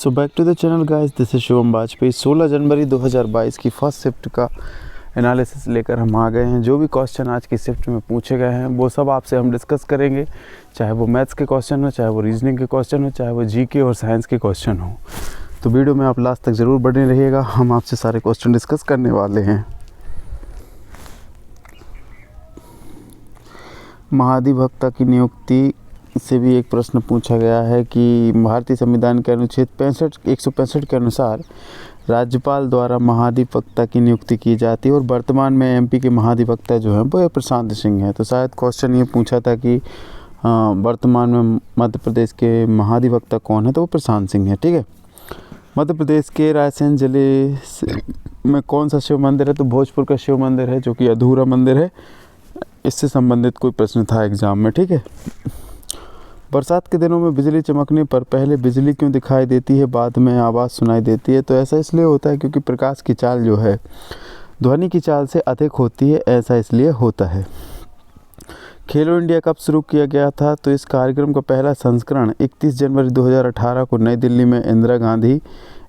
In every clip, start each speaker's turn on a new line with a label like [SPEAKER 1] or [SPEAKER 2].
[SPEAKER 1] So back to the channel guys, this is Shubham Vajpayee. 16 जनवरी 2022 की first shift का analysis लेकर हम आ गए हैं। जो भी क्वेश्चन आज की शिफ्ट में पूछे गए हैं वो सब आपसे हम डिस्कस करेंगे, चाहे वो मैथ्स के क्वेश्चन हो, चाहे वो रीजनिंग के क्वेश्चन हो, चाहे वो जीके और साइंस के क्वेश्चन हो। तो वीडियो में आप लास्ट तक ज़रूर बने रहिएगा, हम आपसे सारे क्वेश्चन डिस्कस करने वाले हैं। महाधिवक्ता की नियुक्ति से भी एक प्रश्न पूछा गया है कि भारतीय संविधान के अनुच्छेद 165 के अनुसार राज्यपाल द्वारा महाधिवक्ता की नियुक्ति की जाती है और वर्तमान में एमपी के महाधिवक्ता जो हैं वो प्रशांत सिंह हैं। तो शायद क्वेश्चन ये पूछा था कि वर्तमान में मध्य प्रदेश के महाधिवक्ता कौन है, तो वो प्रशांत सिंह है। ठीक है। मध्य प्रदेश के रायसेन जिले में कौन सा शिव मंदिर है, तो भोजपुर का शिव मंदिर है, जो कि अधूरा मंदिर है। इससे संबंधित कोई प्रश्न था एग्जाम में। ठीक है। बरसात के दिनों में बिजली चमकने पर पहले बिजली क्यों दिखाई देती है, बाद में आवाज़ सुनाई देती है? तो ऐसा इसलिए होता है क्योंकि प्रकाश की चाल जो है ध्वनि की चाल से अधिक होती है, ऐसा इसलिए होता है। खेलो इंडिया कब शुरू किया गया था, तो इस कार्यक्रम का पहला संस्करण 31 जनवरी 2018 को नई दिल्ली में इंदिरा गांधी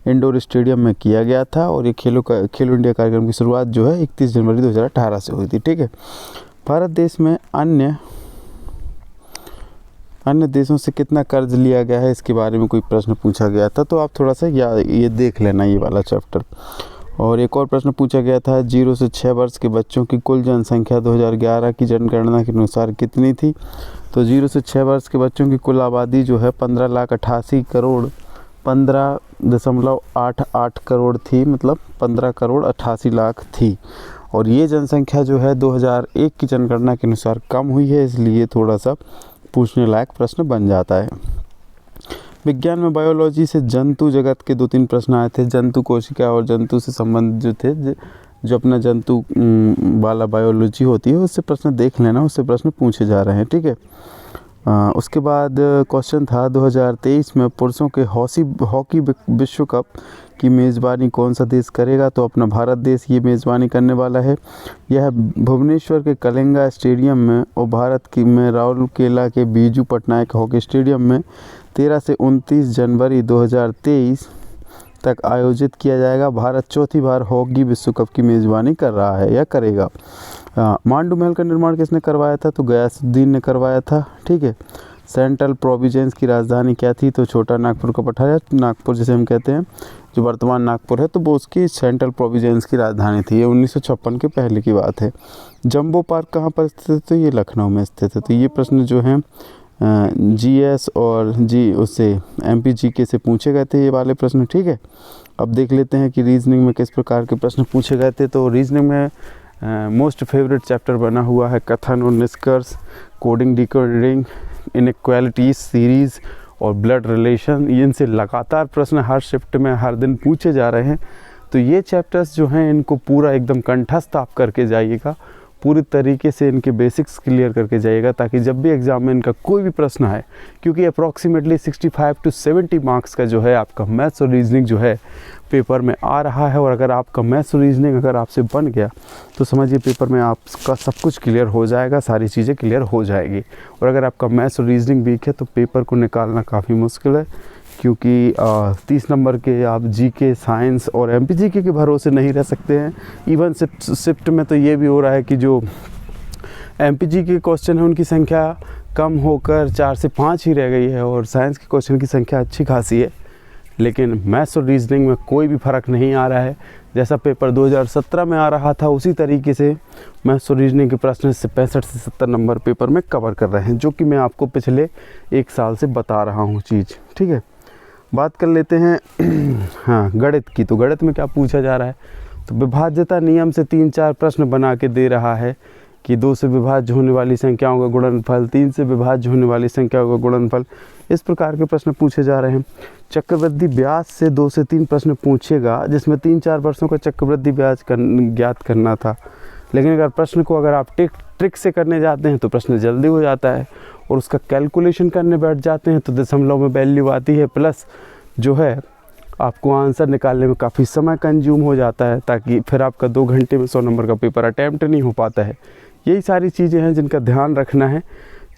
[SPEAKER 1] इंडोर स्टेडियम में किया गया था। और ये खेलो इंडिया कार्यक्रम की शुरुआत जो है 31 जनवरी 2018 से हुई थी। ठीक है। भारत देश में अन्य देशों से कितना कर्ज लिया गया है, इसके बारे में कोई प्रश्न पूछा गया था। तो आप थोड़ा सा ये देख लेना, ये वाला चैप्टर। और एक और प्रश्न पूछा गया था, 0 से 6 वर्ष के बच्चों की कुल जनसंख्या 2011 की जनगणना के अनुसार कितनी थी? तो 0 से 6 वर्ष के बच्चों की कुल आबादी जो है 15,88,15.88 करोड़ थी, मतलब 15,88,00,000 थी। और ये जनसंख्या जो है 2001 की जनगणना के अनुसार कम हुई है, इसलिए थोड़ा सा पूछने लायक प्रश्न बन जाता है। विज्ञान में बायोलॉजी से जंतु जगत के 2-3 प्रश्न आए थे। जंतु कोशिका और जंतु से संबंधित जो थे, जो अपना जंतु वाला बायोलॉजी होती है, उससे प्रश्न देख लेना, उससे प्रश्न पूछे जा रहे हैं। ठीक है। उसके बाद क्वेश्चन था 2023 में पुरुषों के हॉकी विश्व कप की मेज़बानी कौन सा देश करेगा? तो अपना भारत देश ये मेज़बानी करने वाला है। यह भुवनेश्वर के कलिंगा स्टेडियम में और भारत में राउरकेला के बीजू पटनायक हॉकी स्टेडियम में 13 से 29 जनवरी 2023 तक आयोजित किया जाएगा। भारत चौथी बार हॉकी विश्व कप की मेज़बानी कर रहा है या करेगा। मांडू महल का निर्माण किसने करवाया था? तो गयासुद्दीन ने करवाया था। ठीक है। सेंट्रल प्रोविंस की राजधानी क्या थी? तो छोटा नागपुर का पठार, नागपुर जिसे हम कहते हैं, जो वर्तमान नागपुर है, तो वो उसकी सेंट्रल प्रोविंस की राजधानी थी। ये 1956 के पहले की बात है। जंबो पार्क कहाँ पर स्थित है? तो ये लखनऊ में स्थित है। तो ये प्रश्न जो हैं जीएस और उससे एमपी जीके से पूछे गए थे, ये वाले प्रश्न। ठीक है। अब देख लेते हैं कि रीजनिंग में किस प्रकार के प्रश्न पूछे गए थे। तो रीजनिंग में मोस्ट फेवरेट चैप्टर बना हुआ है कथन और निष्कर्ष, कोडिंग डिकोडिंग, इनइक्वालिटीज सीरीज़ और ब्लड रिलेशन। इनसे लगातार प्रश्न हर शिफ्ट में हर दिन पूछे जा रहे हैं। तो ये चैप्टर्स जो हैं इनको पूरा एकदम कंठस्थ आप करके जाइएगा, पूरी तरीके से इनके बेसिक्स क्लियर करके जाइएगा, ताकि जब भी एग्ज़ाम में इनका कोई भी प्रश्न आए, क्योंकि अप्रॉक्सीमेटली 65 to 70 मार्क्स का जो है आपका मैथ्स और रीजनिंग जो है पेपर में आ रहा है। और अगर आपका मैथ्स और रीजनिंग अगर आपसे बन गया तो समझिए पेपर में आपका सब कुछ क्लियर हो जाएगा, सारी चीज़ें क्लियर हो जाएगी। और अगर आपका मैथ्स और रीजनिंग वीक है तो पेपर को निकालना काफ़ी मुश्किल है, क्योंकि 30 नंबर के आप जीके, साइंस और एमपी जीके के भरोसे नहीं रह सकते हैं। इवन शिफ्ट में तो ये भी हो रहा है कि जो एमपी जीके के क्वेश्चन है उनकी संख्या कम होकर 4 से 5 ही रह गई है, और साइंस के क्वेश्चन की संख्या अच्छी खासी है। लेकिन मैथ्स और रीजनिंग में कोई भी फ़र्क नहीं आ रहा है। जैसा पेपर 2017 में आ रहा था उसी तरीके से मैथ्स और रीजनिंग के प्रश्न से 65 से 70 नंबर पेपर में कवर कर रहे हैं, जो कि मैं आपको पिछले 1 साल से बता रहा हूँ चीज़। ठीक है। बात कर लेते हैं हाँ गणित की। तो गणित में क्या पूछा जा रहा है? तो विभाज्यता नियम से 3-4 प्रश्न बना के दे रहा है कि 2 से विभाज्य होने वाली संख्याओं का गुणनफल, 3 से विभाज्य होने वाली संख्याओं का गुणनफल, इस प्रकार के प्रश्न पूछे जा रहे हैं। चक्रवृद्धि ब्याज से 2 से 3 प्रश्न पूछेगा, जिसमें 3-4 वर्षों का चक्रवृद्धि ब्याज ज्ञात करना था। लेकिन अगर प्रश्न को अगर आप ट्रिक से करने जाते हैं तो प्रश्न जल्दी हो जाता है, और उसका कैलकुलेशन करने बैठ जाते हैं तो दशमलव में वैल्यू आती है, प्लस जो है आपको आंसर निकालने में काफ़ी समय कंज्यूम हो जाता है, ताकि फिर आपका 2 घंटे में 100 नंबर का पेपर अटैम्प्ट नहीं हो पाता है। यही सारी चीज़ें हैं जिनका ध्यान रखना है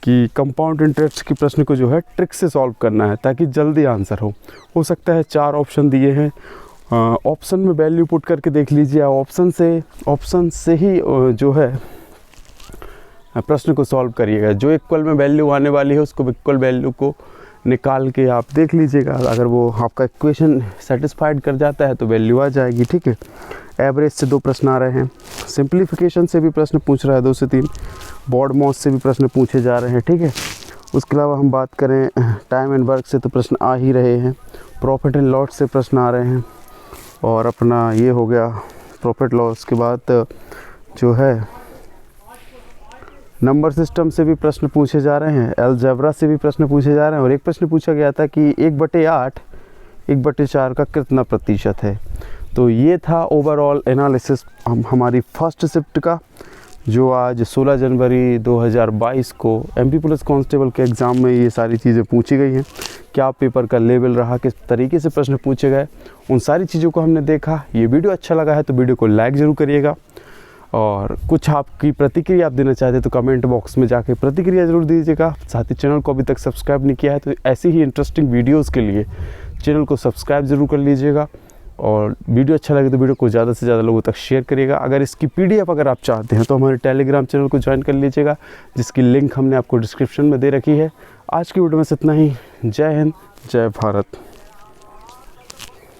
[SPEAKER 1] कि कंपाउंड इंटरेस्ट की प्रश्न को जो है ट्रिक से सॉल्व करना है ताकि जल्दी आंसर हो सकता है 4 ऑप्शन दिए हैं, ऑप्शन में वैल्यू पुट करके देख लीजिए, ऑप्शन से ही जो है प्रश्न को सॉल्व करिएगा। जो इक्वल में वैल्यू आने वाली है उसको इक्वल वैल्यू को निकाल के आप देख लीजिएगा, अगर वो आपका इक्वेशन सेटिस्फाइड कर जाता है तो वैल्यू आ जाएगी। ठीक है, एवरेज से 2 प्रश्न आ रहे हैं, सिंप्लीफिकेशन से भी प्रश्न पूछ रहा है 2 से 3, बॉड मॉस से भी प्रश्न पूछे जा रहे हैं। ठीक है, उसके अलावा हम बात करें टाइम एंड वर्क से तो प्रश्न आ ही रहे हैं, प्रॉफिट एंड लॉस से प्रश्न आ रहे हैं, और अपना ये हो गया प्रॉफिट लॉस के बाद जो है नंबर सिस्टम से भी प्रश्न पूछे जा रहे हैं, अलजेब्रा से भी प्रश्न पूछे जा रहे हैं। और एक प्रश्न पूछा गया था कि 1/8 1/4 का कितना प्रतिशत है। तो ये था ओवरऑल एनालिसिस हमारी फर्स्ट शिफ्ट का, जो आज 16 जनवरी 2022 को MP पुलिस कांस्टेबल के एग्ज़ाम में ये सारी चीज़ें पूछी गई हैं। क्या पेपर का लेवल रहा, किस तरीके से प्रश्न पूछे गए, उन सारी चीज़ों को हमने देखा। ये वीडियो अच्छा लगा है तो वीडियो को लाइक ज़रूर करिएगा, और कुछ आपकी प्रतिक्रिया आप देना चाहते हैं तो कमेंट बॉक्स में जाके प्रतिक्रिया ज़रूर दीजिएगा। साथ ही चैनल को अभी तक सब्सक्राइब नहीं किया है तो ऐसी ही इंटरेस्टिंग वीडियोस के लिए चैनल को सब्सक्राइब ज़रूर कर लीजिएगा, और वीडियो अच्छा लगे तो वीडियो को ज़्यादा से ज़्यादा लोगों तक शेयर करिएगा। अगर इसकी PDF अगर आप चाहते हैं तो हमारे टेलीग्राम चैनल को ज्वाइन कर लीजिएगा, जिसकी लिंक हमने आपको डिस्क्रिप्शन में दे रखी है। आज की वीडियो में इतना ही। जय हिंद, जय भारत।